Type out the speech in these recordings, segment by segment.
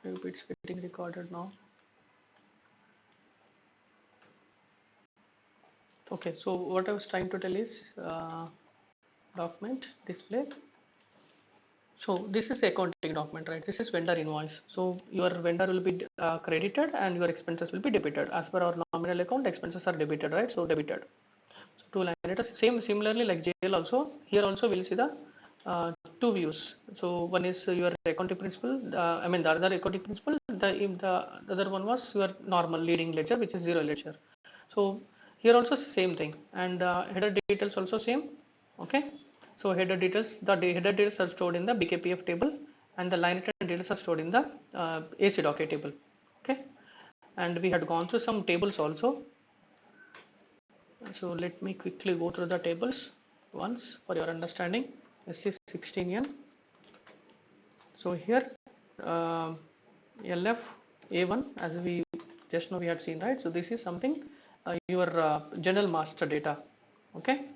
Maybe it's getting recorded now. Okay, so what I was trying to tell is document display. So this is accounting document, right? This is vendor invoice. So your vendor will be credited and your expenses will be debited. As per our nominal account, expenses are debited, right? So debited. So two line items. Similarly like JL also. Here also we'll see the two views. So one is your accounting principle. I mean the other accounting principle. The other one was your normal leading ledger, which is zero ledger. So here also same thing, and header details also same. Okay, so header details, the header details are stored in the BKPF table, and the line item details are stored in the AC docket table. Okay, and we had gone through some tables also. So let me quickly go through the tables once for your understanding. This is 16N. So here LF A1, as we just now we had seen, right? So this is something your general master data. Okay,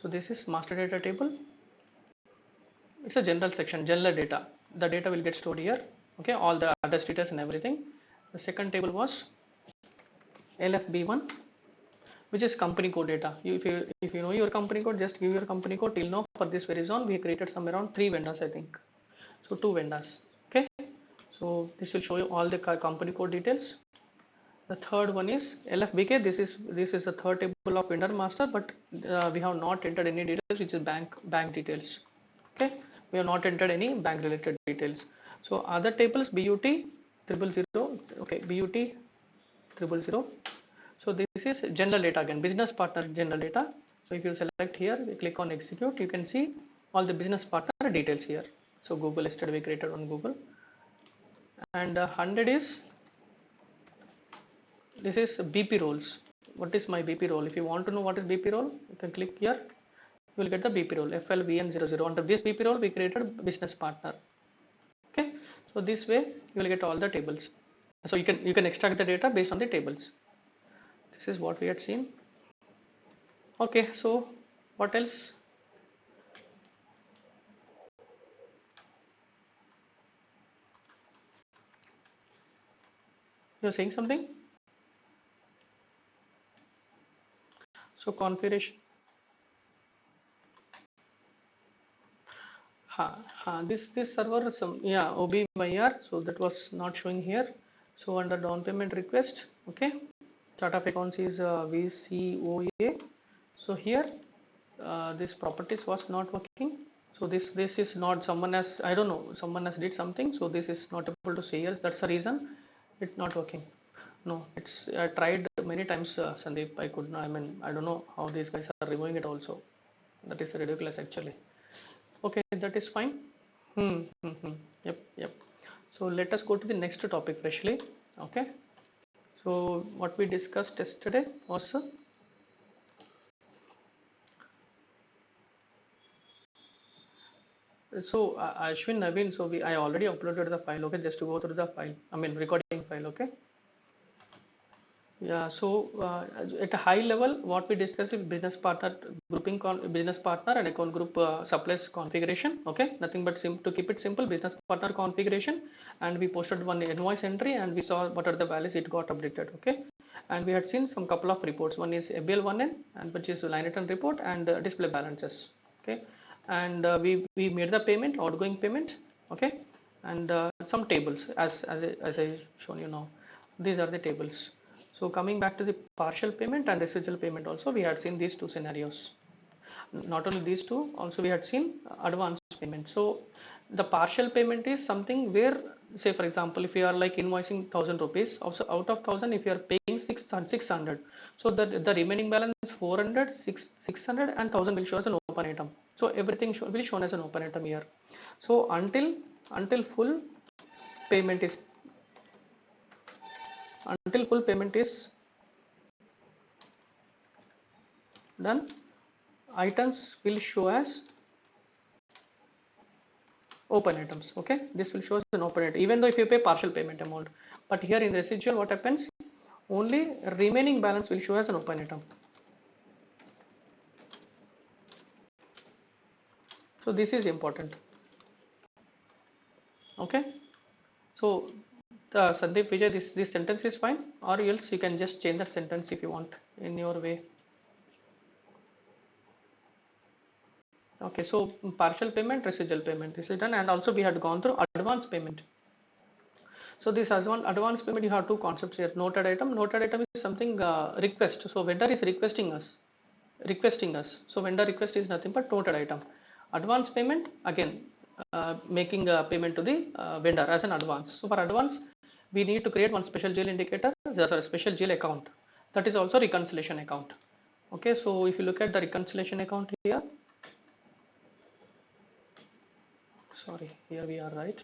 so this is master data table. It's a general section, general data. The data will get stored here. Okay, all the address details and everything. The second table was LFB1, which is company code data. If you know your company code, just give your company code. Till now for this very zone we created some around 3 vendors, I think. So 2 vendors. Okay, so this will show you all the company code details. The third one is LFBK. This is the third table of vendor master, but we have not entered any details, which is bank details. Okay, we have not entered any bank related details. So other tables BUT 000. Okay, BUT 000. So this is general data again, business partner general data. So if you select here, we click on execute, you can see all the business partner details here. So Google, yesterday we created on Google, and 100 is, this is BP roles. What is my BP role? If you want to know what is BP role, you can click here. You will get the BP role FLVN00. Under this BP role, we created business partner. Okay, so this way you will get all the tables. So you can extract the data based on the tables. This is what we had seen. Okay, so what else? You're saying something? So configuration. This server, some, yeah, OBYR. So that was not showing here. So under down payment request, okay, chart of accounts is VCOA. So here this properties was not working. So this is not, someone has, I don't know, someone has did something. So this is not able to say yes. That's the reason it's not working. No, it's, I tried many times, Sandeep. I could not. I mean, I don't know how these guys are removing it also. That is ridiculous actually. Okay, that is fine. Yep, yep. So let us go to the next topic freshly. Okay. So what we discussed yesterday was so Ashwin Naveen. So I already uploaded the file. Okay, just to go through the file. I mean recording file. Okay. Yeah, so at a high level, what we discussed is business partner grouping, business partner and account group supplies configuration. Okay, nothing but to keep it simple, business partner configuration, and we posted one invoice entry and we saw what are the values it got updated. Okay, and we had seen some couple of reports. One is ABL1N, and which is line item report and display balances. Okay, and we made the payment, outgoing payment. Okay, and some tables as I shown you now. These are the tables. So coming back to the partial payment and residual payment also, we had seen these two scenarios. Not only these two, also we had seen advance payment. So the partial payment is something where, say for example, if you are like invoicing 1,000 rupees, also out of 1,000, if you are paying 600, so the remaining balance 400, 600 and 1,000 will show as an open item. So everything will be shown as an open item here. So until full payment is done, items will show as open items. Okay, this will show as an open item even though if you pay partial payment amount, but here in residual what happens, only remaining balance will show as an open item. So this is important. Okay, So Sandeep Vijay, this sentence is fine, or else you can just change that sentence if you want in your way. Okay, so partial payment, residual payment, this is done, and also we had gone through advance payment. So this as one advance payment, you have two concepts here. Noted item. Noted item is something request. So vendor is requesting us. So vendor request is nothing but noted item. Advance payment, again making a payment to the vendor as an advance. So for advance, we need to create one special GL indicator, sorry, special GL account. That is also reconciliation account. Okay, so if you look at the reconciliation account here, sorry, here we are, right.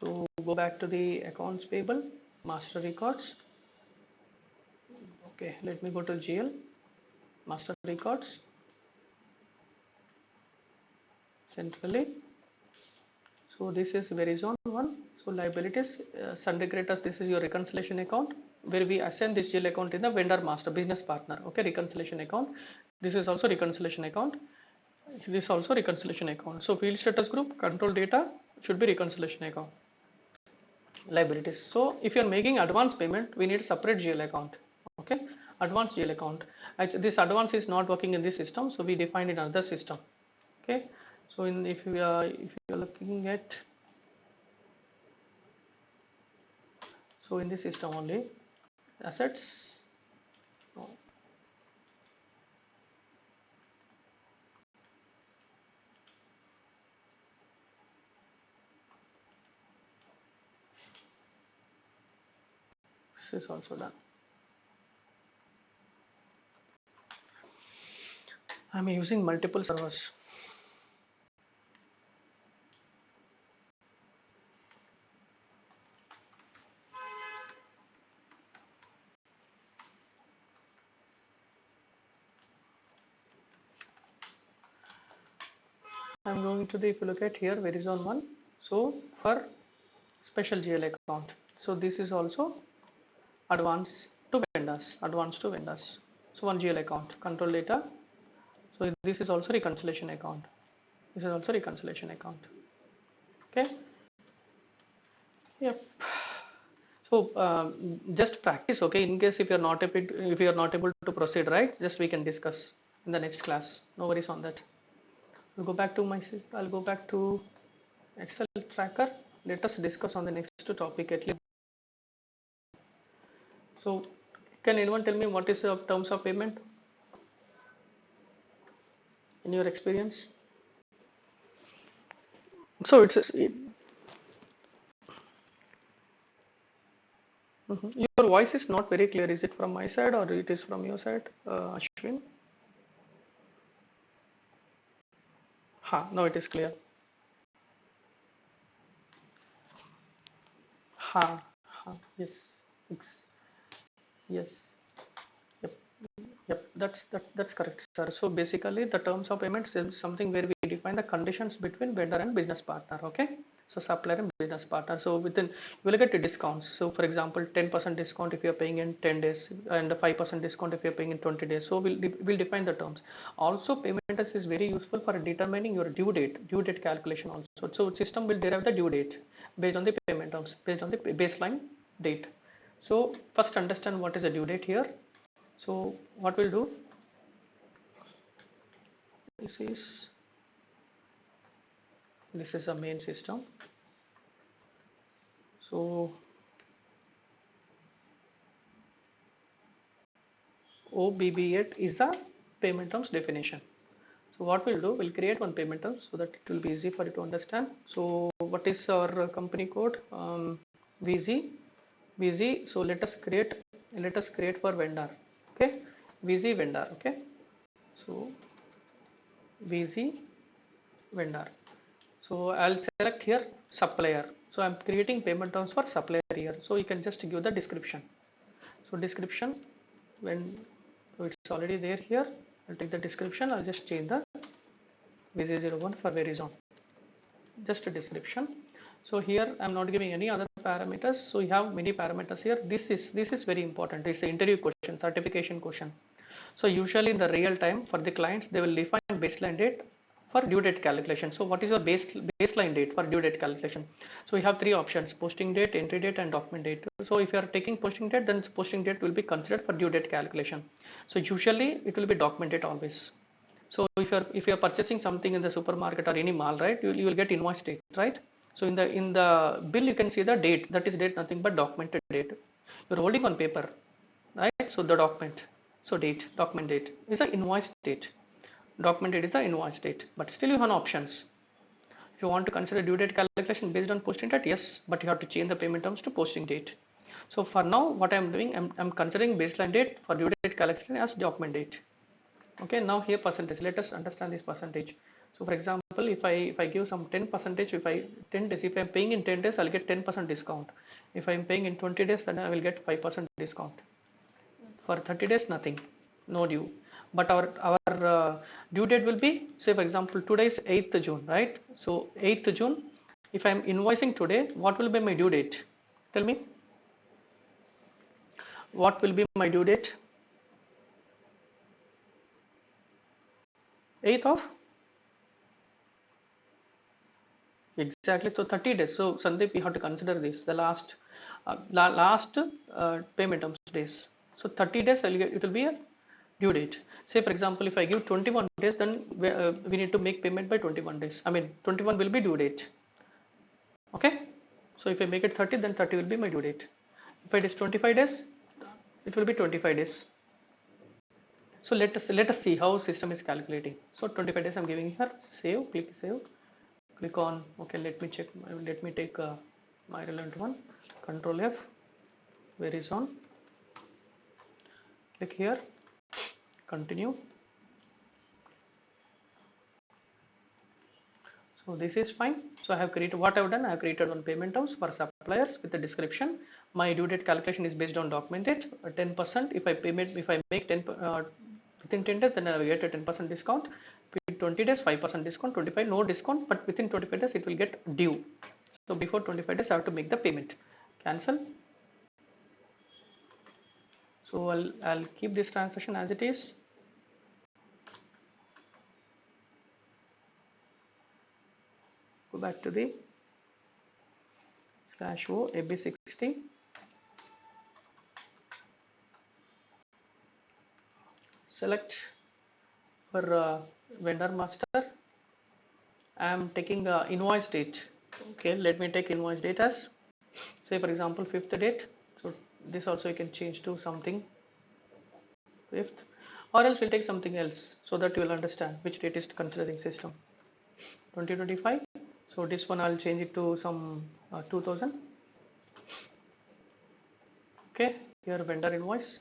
So go back to the accounts payable, master records. Okay, let me go to GL, master records, centrally. So this is Verizon one. So liabilities, sundry creditors, this is your reconciliation account where we assign this GL account in the vendor master business partner. Okay, reconciliation account. This is also reconciliation account. This is also reconciliation account. So field status group, control data should be reconciliation account. Liabilities. So if you are making advance payment, we need a separate GL account. Okay, advance GL account. Actually, this advance is not working in this system, so we defined in another system. Okay, so if you are looking at, so in this system only assets. No. This is also done. I'm using multiple servers. I'm going to the, if you look at here, Verizon one. So for special GL account, so this is also advance to vendors. So one GL account, control data. So this is also reconciliation account. This is also reconciliation account. Okay. Yep. So just practice. Okay. In case if you are not able to proceed, right? Just we can discuss in the next class. No worries on that. I'll go back to I'll go back to Excel tracker. Let us discuss on the next topic at least. So can anyone tell me what is the terms of payment in your experience? So your voice is not very clear. Is it from my side or it is from your side, Ashwin? Ha, now it is clear. Ha, ha, yes, yes. Yep. Yep, that's correct, sir. So basically, the terms of payments is something where we define the conditions between vendor and business partner. Okay, so supplier and business partner. So within, you will get the discounts. So for example, 10% discount if you are paying in 10 days, and 5% discount if you are paying in 20 days. So we'll define the terms. Also, payment is very useful for determining your due date calculation also. So system will derive the due date based on the payment terms, based on the baseline date. So first understand what is the due date here. So what we'll do, this is a main system. So OBB8 is the payment terms definition. So what we'll do, we'll create one payment terms so that it will be easy for you to understand. So what is our company code? VZ. So let us create for vendor. Okay, VZ vendor. Okay, so VZ vendor. So I'll select here supplier. So I'm creating payment terms for supplier here. So you can just give the description. So description, when, so it's already there here. I'll take the description. I'll just change the VZ01 for Verizon. Just a description. So here I'm not giving any other parameters. So you have many parameters here. This is very important. It's an interview question, certification question. So usually in the real time for the clients, they will define baseline date for due date calculation. So what is your baseline date for due date calculation? So we have three options: posting date, entry date, and document date. So if you are taking posting date, then posting date will be considered for due date calculation. So usually it will be document date always. So if you're purchasing something in the supermarket or any mall, right, you will get invoice date, right? So in the bill you can see the date, that is date nothing but documented date. You're holding on paper, right? So the document, so date, document date is the invoice date. Document date is the invoice date, but still you have options. If you want to consider due date calculation based on posting date, yes, but you have to change the payment terms to posting date. So for now, what I'm doing, I'm considering baseline date for due date calculation as document date. Okay, now here percentage. Let us understand this percentage. So for example, if I give some 10 percentage, if I 10 days, if I'm paying in 10 days, I'll get 10% discount. If I'm paying in 20 days, then I will get 5% discount. For 30 days, nothing, no due. But our due date will be, say for example, today is 8th June, right? So 8th June, if I'm invoicing today, what will be my due date? Tell me, what will be my due date? 8th of, exactly. So 30 days. So Sandeep, you have to consider this, the last payment terms days. So 30 days it will be a due date. Say for example, if I give 21 days, then we need to make payment by 21 days. I mean 21 will be due date. Okay. So if I make it 30, then 30 will be my due date. If it is 25 days, it will be 25 days. So let us see how system is calculating. So 25 days I'm giving here. Save. Click save. Click on. Okay. Let me check. Let me take my relevant one. Control F. Where is on? Click here. Continue. So this is fine. So I have created, what I have done, I have created one payment terms for suppliers with the description. My due date calculation is based on document date. 10%. If I make 10 within 10 days, then I will get a 10% discount. Within 20 days, 5% discount. 25 no discount, but within 25 days it will get due. So before 25 days I have to make the payment. Cancel. So I'll keep this transaction as it is. Go back to the /o AB60. Select for vendor master. I am taking invoice date. Okay, let me take invoice date as, say for example, 5th date. So this also you can change to something 5th, or else we'll take something else so that you will understand which date is considering system. 2025. So this one I'll change it to some 2000. Okay, here vendor invoice.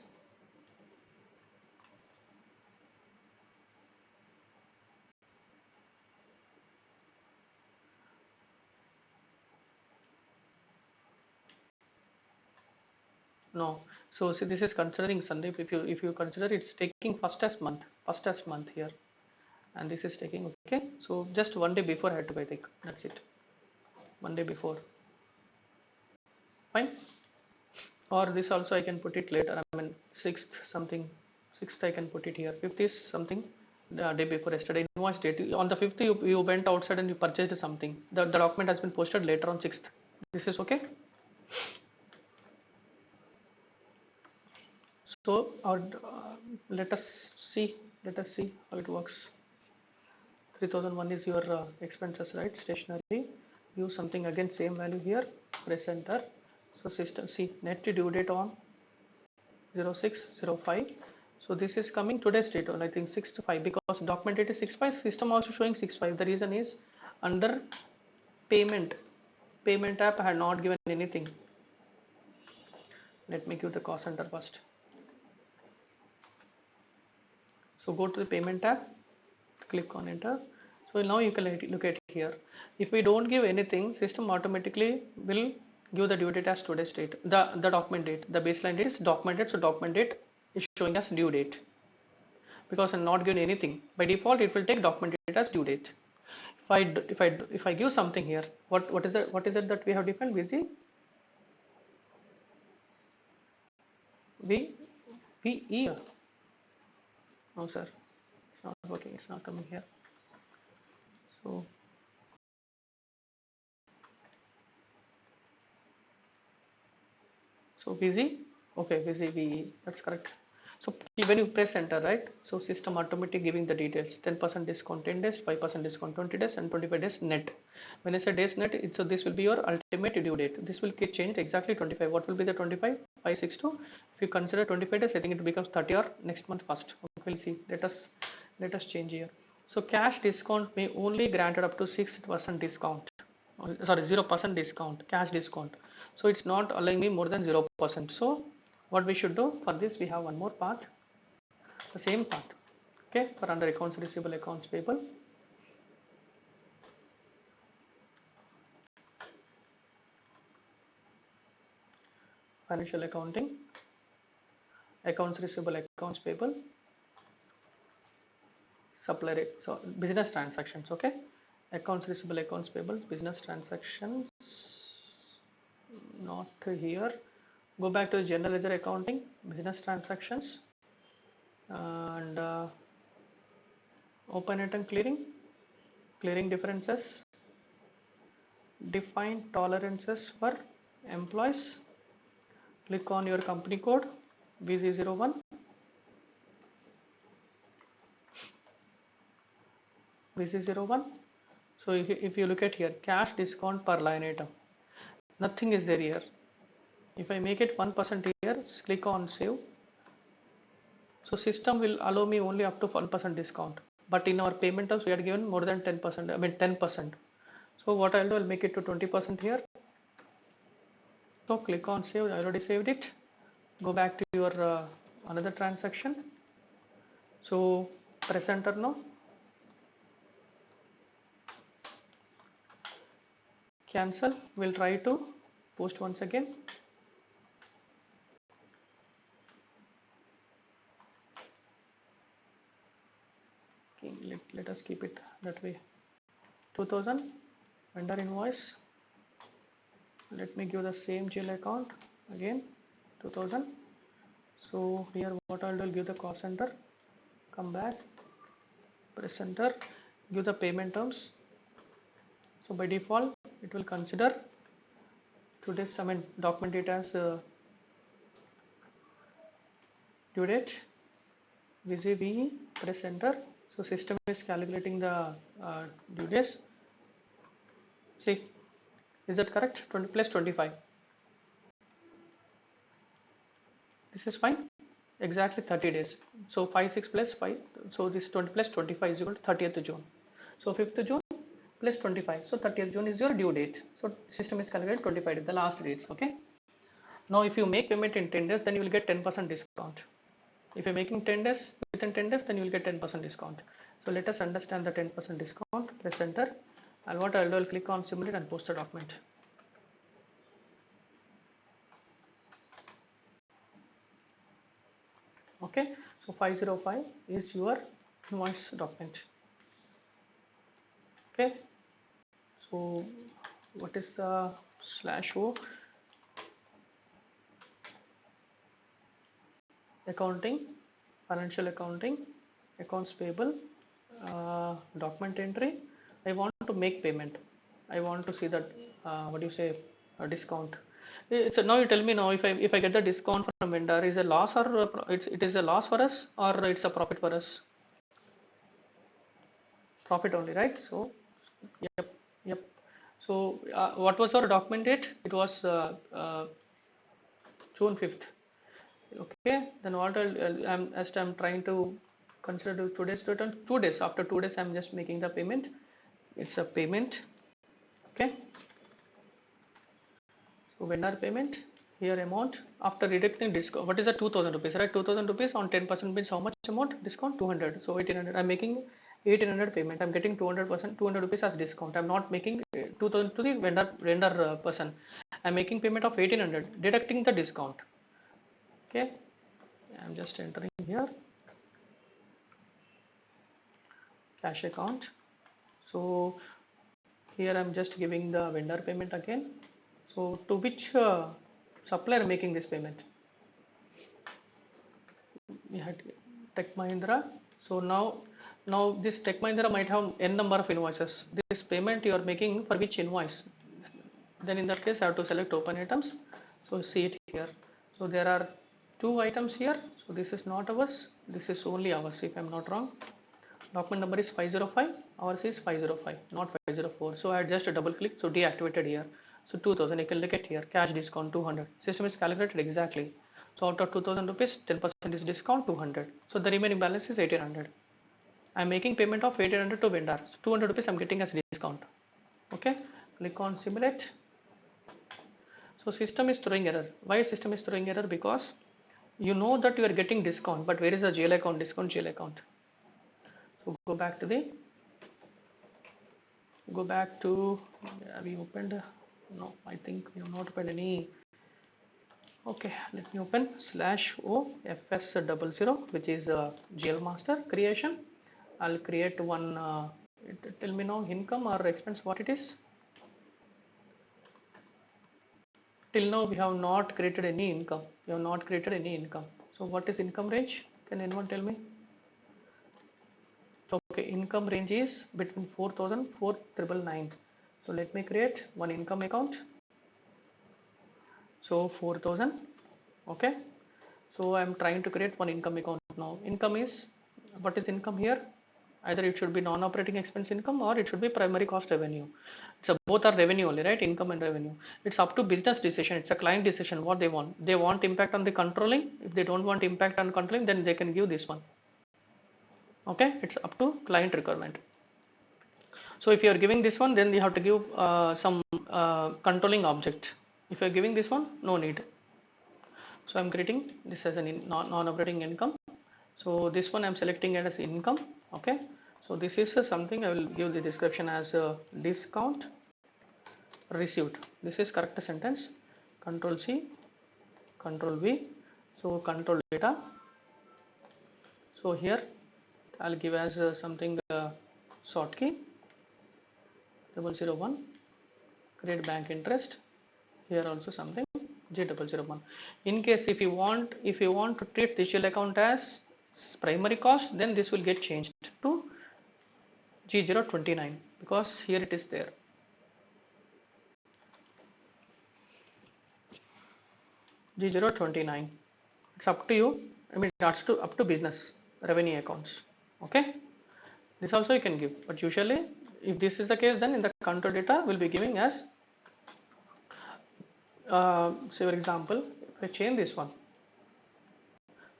No, so see, this is considering Sandeep. If you consider, it's taking first as month here, and this is taking, okay. So just one day before I had to buy, take, that's it. One day before, fine. Or this also I can put it later. I mean 6th something, 6th I can put it here. 5th is something, the day before yesterday, invoice date. On the 5th you went outside and you purchased something. The document has been posted later on 6th. This is okay. So let us see how it works. 3001 is your expenses, right? Stationery. Use something again, same value here. Press enter. So system, see, net due date on 0605. So this is coming today's date on, I think 6/5, because document date is 6/5. System also showing 6/5. The reason is under payment app I had not given anything. Let me give the cost center first. So go to the payment tab, click on enter. So now you can look at here. If we don't give anything, system automatically will give the due date as today's date. The document date, the baseline date is document date. So document date is showing as due date because I'm not giving anything. By default, it will take document date as due date. If I give something here, what is it that we have defined? Busy. We no sir, it's not working. It's not coming here. So busy, okay, busy VE, that's correct. So when you press enter, right? So system automatically giving the details: 10% discount 10 days, 5% discount 20 days, and 25 days net. When I say days net, so this will be your ultimate due date. This will get changed exactly 25. What will be the 25? 562. If you consider 25 days, I think it becomes 30 or next month first. Okay, we'll see. Let us change here. So cash discount may only granted up to 6% discount. Sorry, 0% discount, cash discount. So it's not allowing me more than 0%. So what we should do for this, we have one more path, the same path. Okay, for under accounts receivable, accounts payable, financial accounting, accounts receivable, accounts payable, supplier, so business transactions. Okay, accounts receivable, accounts payable, business transactions, not here. Go back to general ledger accounting, business transactions, and open item clearing, clearing differences, define tolerances for employees. Click on your company code VZ01, VZ01. So if you look at here, cash discount per line item, nothing is there here. If I make it 1% here, click on save. So system will allow me only up to 1% discount, but in our payment terms we are given more than 10%, I mean 10%. So what I'll do, I'll make it to 20% here. So click on save. I already saved it. Go back to your another transaction. So press enter now. Cancel. We'll try to post once again. Okay, let us keep it that way. 2000 vendor invoice. Let me give the same GL account again, 2000. So here what I'll do, I'll give the cost center, come back, press enter, give the payment terms. So by default it will consider today's, I mean document it as due date, VZBE, press enter. So system is calculating the due days. See, is that correct? 20 plus 25. This is fine. Exactly 30 days. So 5 6 plus 5. So this 20 plus 25 is equal to 30th June. So 5th June plus 25. So 30th June is your due date. So system is calculated 25 days, the last dates. Okay. Now if you make payment in 10 days, then you will get 10% discount. If you're making 10 days, within 10 days, then you will get 10% discount. So let us understand the 10% discount. Press enter. And what I'll do, I'll click on simulate and post the document. Okay, so 505 is your invoice document. Okay, so what is the /o? Accounting, financial accounting, accounts payable, document entry. I want to make payment. I want to see that what do you say, discount. It's now you tell me now, if I get the discount from vendor, is a loss or it is a loss for us, or it's a profit for us? Profit only, right? So yep. So what was our document date? It was June 5th. Okay, then what I'm trying to consider today's return. 2 days, after 2 days I'm just making the payment. It's a payment. Okay, so vendor payment, here amount after deducting discount. What is the 2000 rupees, right? 2000 rupees on 10% means how much amount? Discount 200. So 1800. I'm making 1800 payment. I'm getting 200%, 200 rupees as discount. I'm not making 2000 to the vendor person. I'm making payment of 1800 deducting the discount. Okay, I'm just entering here cash account. So here I'm just giving the vendor payment again. So to which supplier making this payment? We had Tech Mahindra. So now this Tech Mahindra might have n number of invoices. payment you are making for which invoice? Then in that case I have to select open items. So see it here. So there are two items here. So this is not ours, this is only ours if I am not wrong. Document number is 505, ours is 505, not 504. So I just double click, so deactivated here. So 2000, you can look at here, cash discount 200. System is calculated exactly. So out of 2000 rupees, 10% is discount 200. So the remaining balance is 1800. I am making payment of 1800 to vendor. So 200 rupees I am getting as discount. Okay, click on simulate. So system is throwing error. Why system is throwing error? Because you know that you are getting discount, but where is the GL account, discount GL account? So go back to we opened, no, I think we have not opened any. Okay, let me open /OFS00, which is GL master creation. I'll create one, tell me now, income or expense, what it is. Till now we have not created any income. So what is income range? Can anyone tell me? Okay, income range is between 4000 4999. So let me create one income account. So 4000. Okay, so I'm trying to create one income account now. Income is, what is income here? Either it should be non-operating expense income or it should be primary cost revenue. So both are revenue only, right? Income and revenue. It's up to business decision. It's a client decision what they want. They want impact on the controlling. If they don't want impact on controlling, then they can give this one. Okay, it's up to client requirement. So if you are giving this one, then you have to give some controlling object. If you are giving this one, no need. So I'm creating this as a non-operating income. So this one I'm selecting it as income. Okay, so this is something I will give the description as discount received. This is correct sentence. Control C, Control V. So control data. So here I'll give as something short key 001, create bank interest. Here also something G001. In case if you want to treat digital account as primary cost, then this will get changed to G029 because here it is there. G029. It's up to you. I mean, that's up to business revenue accounts. Okay. This also you can give, but usually if this is the case, then in the control data will be giving as say for example, if I change this one,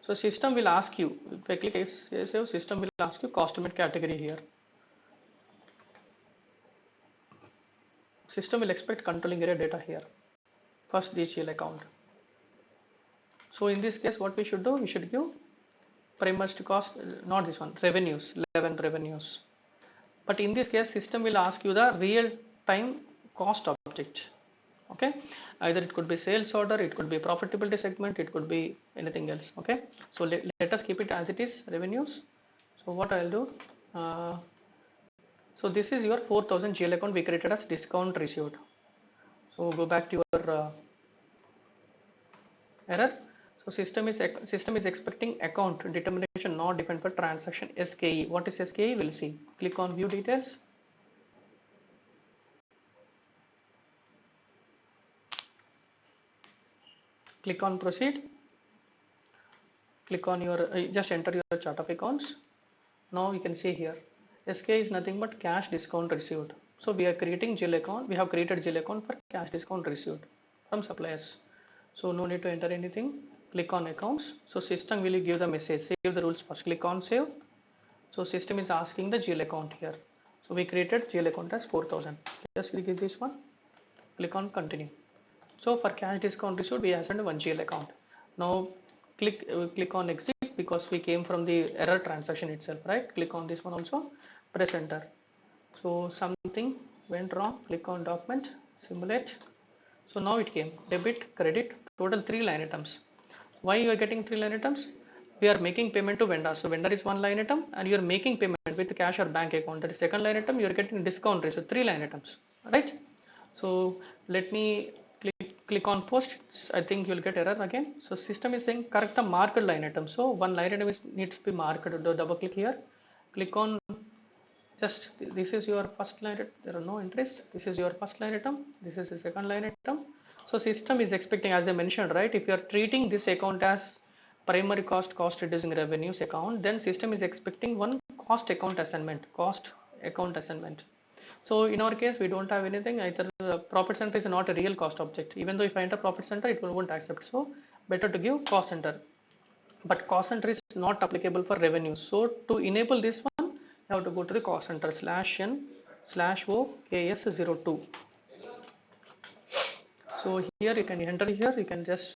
so system will ask you, if I click save, system will ask you customer category here. System will expect controlling area data here, first DHL account. So in this case, what we should do, we should give primary cost, not this one, revenues, 11 revenues. But in this case, system will ask you the real time cost object. Okay, either it could be sales order, it could be profitability segment, it could be anything else. Okay, so let us keep it as it is, revenues. So what I'll do, so this is your 4000 GL account we created as discount received. So go back to your error. So system is expecting account determination not defined for transaction SKE. What is SKE? We'll see. Click on view details. Click on proceed. Click on your just enter your chart of accounts. Now you can see here SKE is nothing but cash discount received. So we are creating GL account. We have created GL account for cash discount received from suppliers. So no need to enter anything. Click on accounts. So system will give the message, save the rules first. Click on save. So system is asking the GL account here. So we created GL account as 4000. Just click this one. Click on continue. So for cash discount received, we assigned one GL account. Now click on exit because we came from the error transaction itself, right? Click on this one also. Press enter. So something went wrong. Click on document, simulate. So now it came debit, credit, total 3 line items. Why you are getting 3 line items? We are making payment to vendor. So vendor is 1 line item and you are making payment with cash or bank account. That is second line item. You are getting discount rate. So 3 line items, right? So let me click on post. I think you will get error again. So system is saying correct the marked line item. So one line item needs to be marked. Double click here. Click on just this is your first line, there are no entries, this is your first line item, this is the second line item. So system is expecting, as I mentioned, right, if you are treating this account as primary cost reducing revenues account, then system is expecting one cost account assignment. So in our case we don't have anything, either profit center is not a real cost object, even though if I enter profit center it won't accept, so better to give cost center. But cost center is not applicable for revenue, so to enable this one you have to go to the cost center /n/o ks02. So here you can enter, here you can just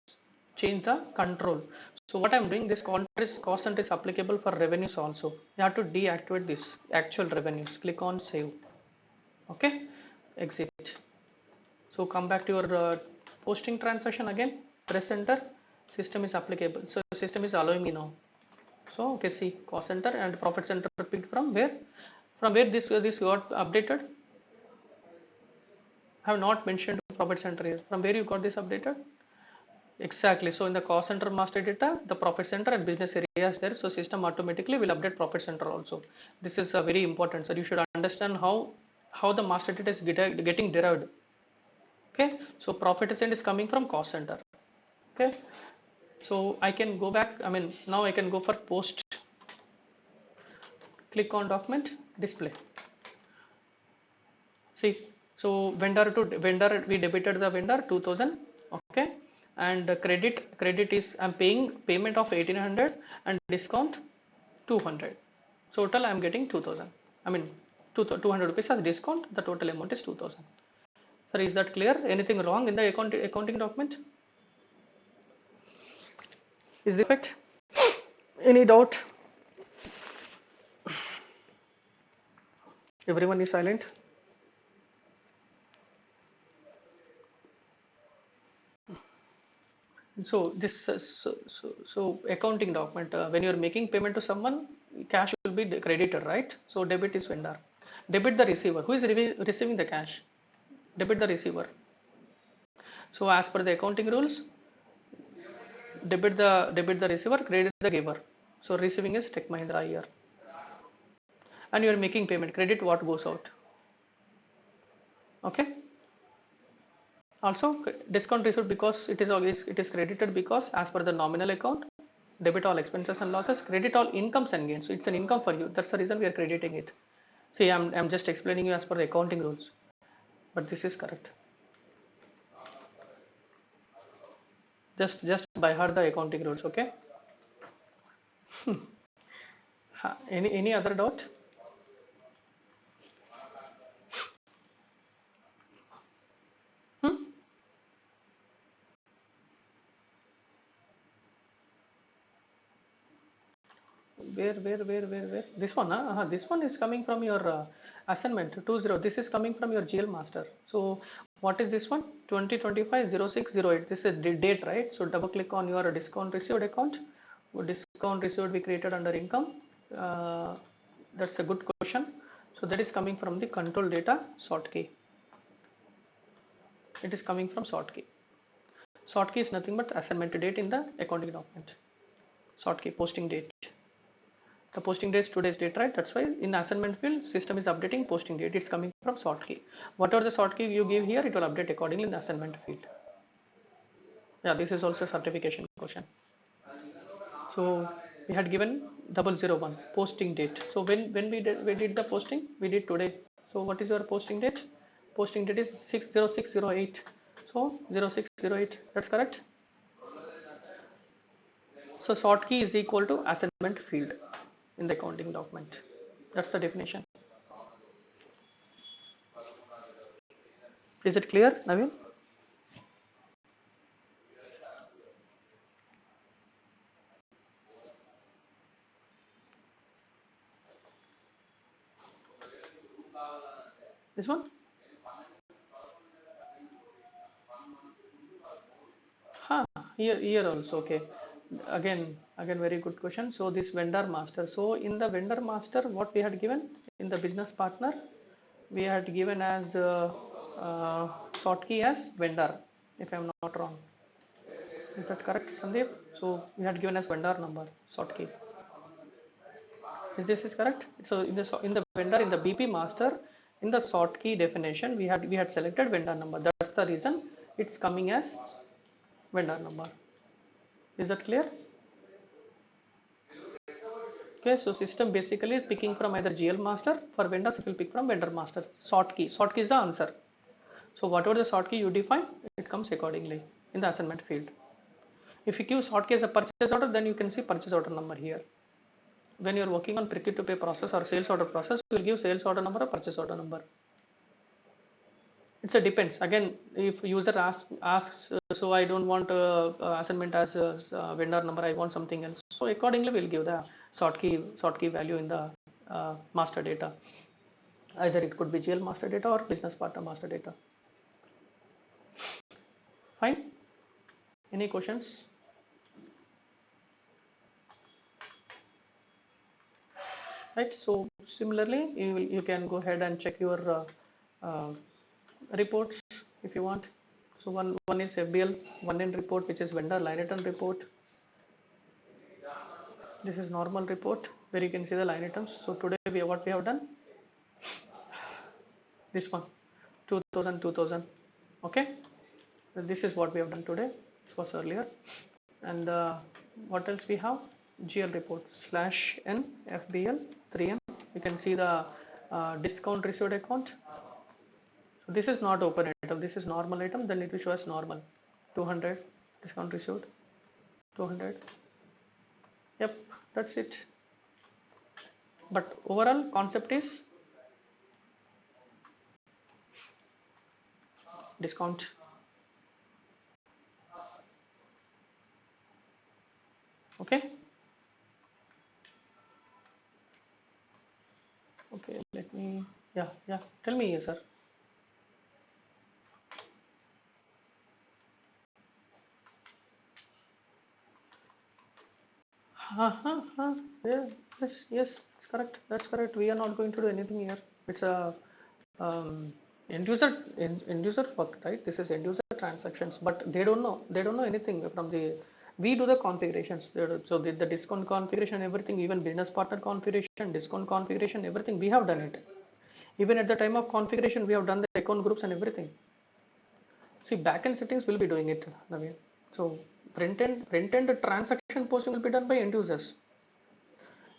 change the control. So what I'm doing, this cost center is applicable for revenues also. You have to deactivate this actual revenues, click on save. Okay, exit. So come back to your posting transaction again, press enter, system is applicable, so system is allowing me now. So okay, see, cost center and profit center picked from where this got updated. I have not mentioned profit center here. From where you got this updated? Exactly. So in the cost center master data, the profit center and business area is there. So system automatically will update profit center also. This is very important. So you should understand how the master data is getting derived. Okay. So profit center is coming from cost center. Okay. So I can go back. I mean, now I can go for post. Click on document, display. See, so vendor to vendor, we debited the vendor 2000. Okay. And credit is I'm paying payment of 1800 and discount 200. Total I'm getting 2000. I mean 200 rupees as discount. The total amount is 2000. Sir, is that clear? Anything wrong in the accounting document? Is the effect? Any doubt? Everyone is silent. So this so accounting document, when you are making payment to someone, cash will be credited, right? So debit is vendor, debit the receiver. Who is receiving the cash? Debit the receiver. So as per the accounting rules, debit the receiver, credit the giver. So receiving is Tech Mahindra here, and you are making payment. Credit what goes out. Okay. Also discount received because it is credited because as per the nominal account, debit all expenses and losses, credit all incomes and gains. So it's an income for you. That's the reason we are crediting it. See, I'm just explaining you as per the accounting rules, but this is correct. Just by heart the accounting rules. Okay. Any other doubt? Hmm? Where? This one, huh? This one is coming from your assignment 20. This is coming from your GL master. So what is this one? 2025-06-08. This is the date, right? So double click on your discount received account. Discount received we created under income. That's a good question. So that is coming from the control data sort key. It is coming from sort key. Sort key is nothing but assignment date in the accounting document. Sort key, posting date. The posting date is today's date, right? That's why in assignment field, system is updating posting date. It's coming from sort key. Whatever the sort key you give here, it will update accordingly in the assignment field. Yeah, this is also a certification question. So we had given 001 posting date. So when we did the posting, we did today. So what is your posting date? Posting date is 60608. So 0608. That's correct. So sort key is equal to assignment field in the accounting document. That's the definition. Is it clear, Naveen? This one? Huh, here also, okay. Again, very good question. So this vendor master. So in the vendor master, what we had given in the business partner, we had given as sort key as vendor, if I'm not wrong. Is that correct, Sandeep? So we had given as vendor number, sort key. Is this is correct? So in the vendor, in the BP master, in the sort key definition, we had selected vendor number. That's the reason it's coming as vendor number. Is that clear? Okay, so system basically is picking from either GL master. For vendors, it will pick from vendor master. Sort key. Sort key is the answer. So whatever the sort key you define, it comes accordingly in the assignment field. If you give sort key as a purchase order, then you can see purchase order number here. When you are working on procure to pay process or sales order process, you will give sales order number or purchase order number. It's a depends. Again, if user asks, so I don't want assignment as vendor number, I want something else. So accordingly, we'll give the sort key value in the master data. Either it could be GL master data or business partner master data. Fine. Any questions? Right. So similarly, you can go ahead and check your reports if you want. So one is FBL one in report, which is vendor line item report. This is normal report where you can see the line items. So today what we have done, this one 2000. Okay, so this is what we have done today. This was earlier. And what else we have? GL report /n FBL 3M. You can see the discount received account. So this is not open item, this is normal item, then it will show as normal. 200 discount received, 200. Yep, that's it. But overall concept is discount. Okay. Okay, let me, yeah, tell me, sir. Yeah, yes, it's correct. That's correct. We are not going to do anything here. It's a end user work, right? This is end user transactions, but they don't know. They don't know anything from the. We do the configurations. So the discount configuration, everything, even business partner configuration, discount configuration, everything. We have done it. Even at the time of configuration, we have done the account groups and everything. See, backend settings will be doing it, Naveen. So front-end transaction posting will be done by end users.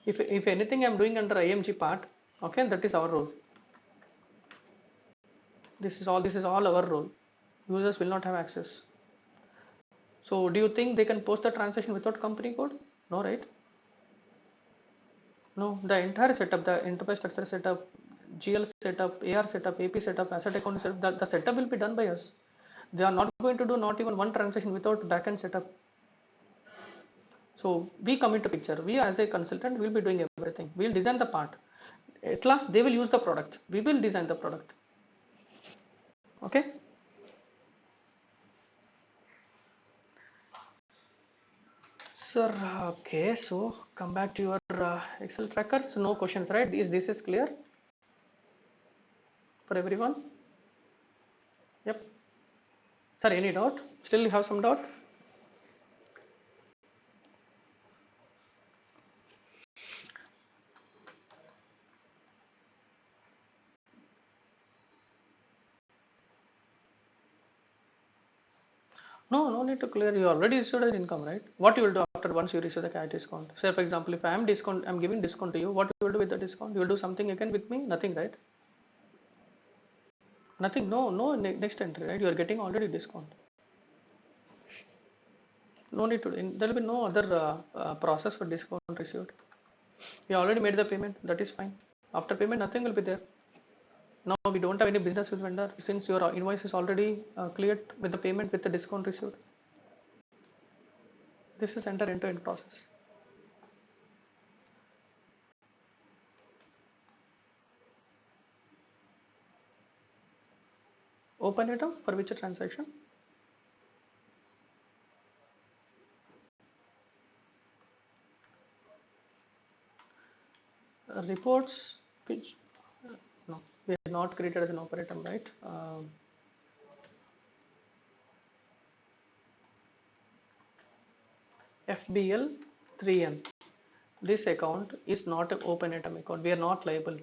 If anything I'm doing under IMG part, okay, that is our role. This is all our role. Users will not have access. So do you think they can post the transaction without company code? No, right? No, the entire setup, the enterprise structure setup, GL setup, AR setup, AP setup, asset account setup, the setup will be done by us. They are not going to do not even one transaction without backend setup. So we come into picture. We as a consultant will be doing everything. We'll design the part. At last they will use the product. We will design the product. Okay. Sir, okay. So come back to your Excel tracker. So no questions, right? This is clear for everyone. Yep. Sir, any doubt? Still you have some doubt? No need to clear. You already received an income, right? What you will do after once you receive the cash discount? Say for example, if I'm giving discount to you, what you will do with the discount? You will do something again with me? Nothing, right? Nothing. No next entry, right? You are getting already discount. No need to. There will be no other process for discount received. We already made the payment. That is fine. After payment, nothing will be there. Now we don't have any business with vendor since your invoice is already cleared with the payment with the discount received. This is enter end-to-end process. Open item for which transaction? Reports which no, we are not created as an open item, right? FBL 3M. this account is not an open item account. We are not liable.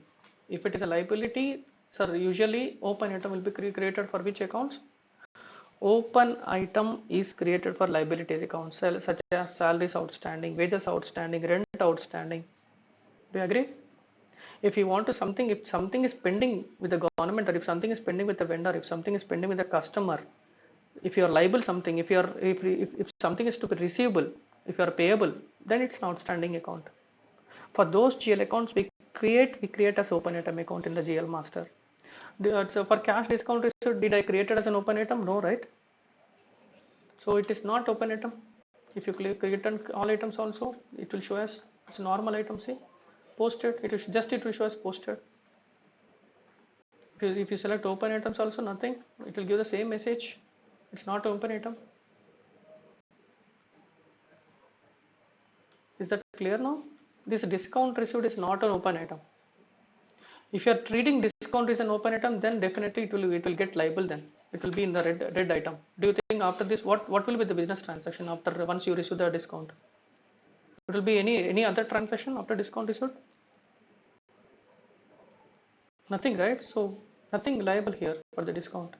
If it is a liability, sir, usually open item will be created for which accounts? Open item is created for liabilities accounts such as salaries outstanding, wages outstanding, rent outstanding. Do you agree? If you want to something, if something is pending with the government, or if something is pending with the vendor, if something is pending with the customer, if you are liable something, if something is to be receivable, if you are payable, then it's an outstanding account. For those GL accounts, we create as open item account in the GL master. So for cash discount receipt, did I create it as an open item? No, right? So it is not open item. If you click return all items also, it will show as it's a normal item. See, posted. It will show as posted. If you select open items also, nothing. It will give the same message. It's not open item. Is that clear now? This discount received is not an open item. If you are treating discount as an open item, then definitely it will get liable. Then it will be in the red item. Do you think after this what will be the business transaction after once you receive the discount? It will be any other transaction after discount received? Nothing, right? So nothing liable here for the discount.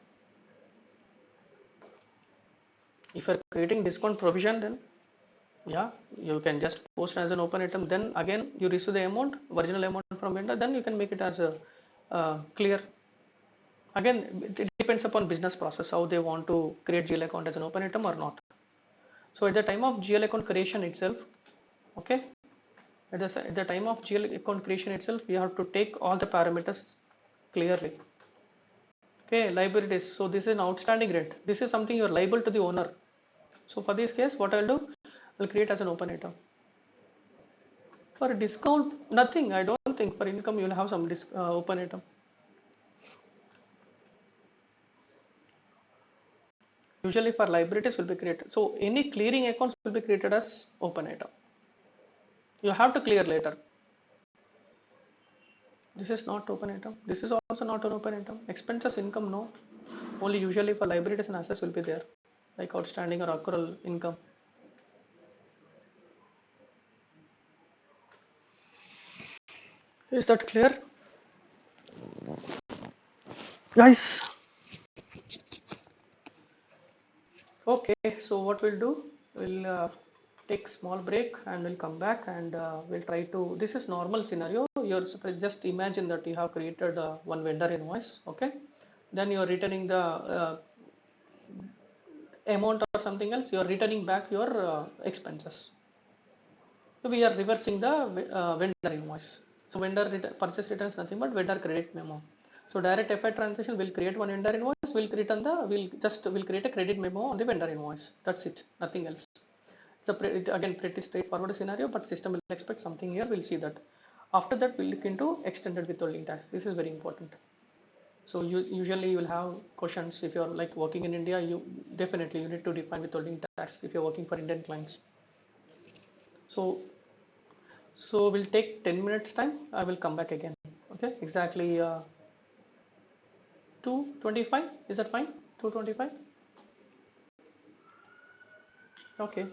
If you are creating discount provision, then yeah, you can just post as an open item. Then again you receive the amount, original amount from vendor. Then you can make it as a clear. Again, it depends upon business process how they want to create GL account as an open item or not. So at the time of GL account creation itself, okay, at the time of GL account creation itself, we have to take all the parameters clearly. Okay, liabilities. So this is an outstanding rent. This is something you are liable to the owner. So for this case, what I'll do, I'll create as an open item. For a discount, nothing. I don't think for income you will have some open item. Usually for liabilities will be created. So any clearing accounts will be created as open item. You have to clear later. This is not open item. This is also not an open item. Expenses income, no. Only usually for liabilities and assets will be there, like outstanding or accrual income. Is that clear, guys? Okay, so what we'll do, we'll take small break and we'll come back and we'll try to, this is normal scenario. You're just imagine that you have created one vendor invoice, okay? Then you're returning the amount or something else, you're returning back your expenses. So we are reversing the vendor invoice. So purchase returns nothing but vendor credit memo. So direct FI transaction will create one vendor invoice. We'll create a credit memo on the vendor invoice. That's it. Nothing else. So again pretty straightforward scenario, but system will expect something here. We'll see that. After that, we'll look into extended withholding tax. This is very important. So usually you will have questions if you're like working in India. You need to define withholding tax if you're working for Indian clients. So we'll take 10 minutes time. I will come back again. Okay, exactly 2:25. Is that fine? 2:25. Okay.